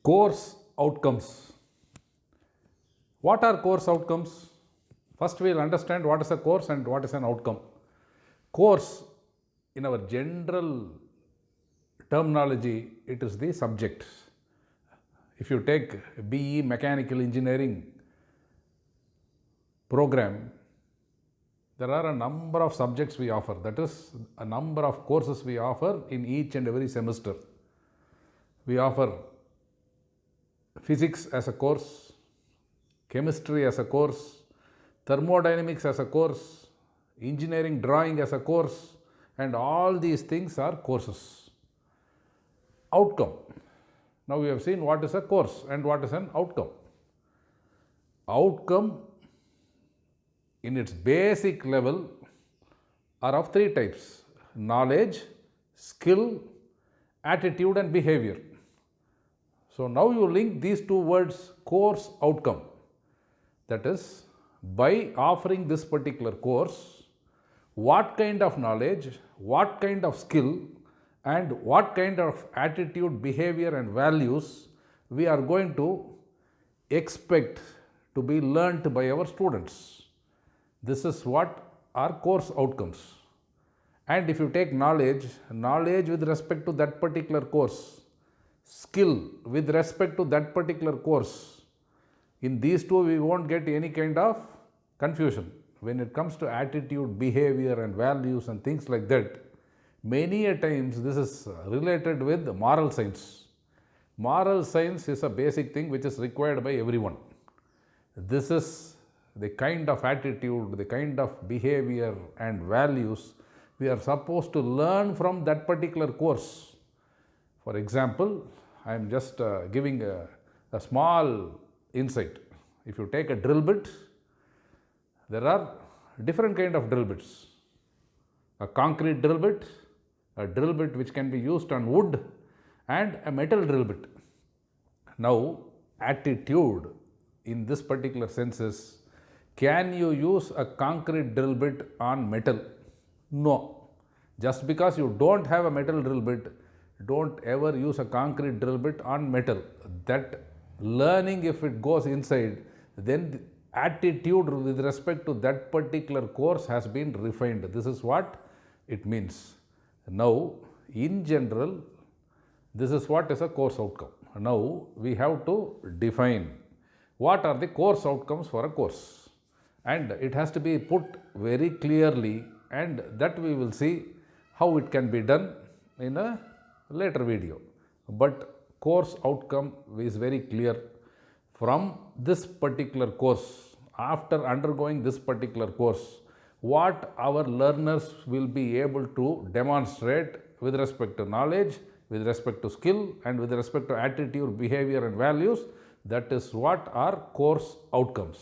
Course outcomes. What are course outcomes? First, we will understand what is a course and what is an outcome. Course, in our general terminology, it is the subject. If you take BE Mechanical Engineering program, there are a number of subjects we offer. That is, a number of courses we offer in each and every semester. We offer physics as a course, chemistry as a course, thermodynamics as a course, engineering drawing as a course, and all these things are courses. Outcome. Now we have seen what is a course and what is an outcome. Outcome in its basic level are of three types: knowledge, skill, attitude and behavior. So now you link these two words, course outcome. That is, by offering this particular course, what kind of knowledge, what kind of skill and what kind of attitude, behavior and values we are going to expect to be learnt by our students. This is what are course outcomes. And if you take knowledge, knowledge with respect to that particular course, skill with respect to that particular course, in these two we won't get any kind of confusion. When it comes to attitude, behavior and values and things like that, many a times this is related with moral science. Moral science is a basic thing which is required by everyone. This is the kind of attitude, the kind of behavior and values we are supposed to learn from that particular course. For example, I am just giving a small insight. If you take a drill bit, there are different kind of drill bits. A concrete drill bit, a drill bit which can be used on wood, and a metal drill bit. Now, attitude in this particular sense is, can you use a concrete drill bit on metal? No. Just because you don't have a metal drill bit, don't ever use a concrete drill bit on metal. That learning, if it goes inside, then the attitude with respect to that particular course has been refined. This is what it means. Now, in general, this is what is a course outcome. Now, we have to define what are the course outcomes for a course. And it has to be put very clearly, and that we will see how it can be done in a later video. But course outcome is very clear. From this particular course, after undergoing this particular course, what our learners will be able to demonstrate with respect to knowledge, with respect to skill and with respect to attitude, behavior and values, that is what are course outcomes.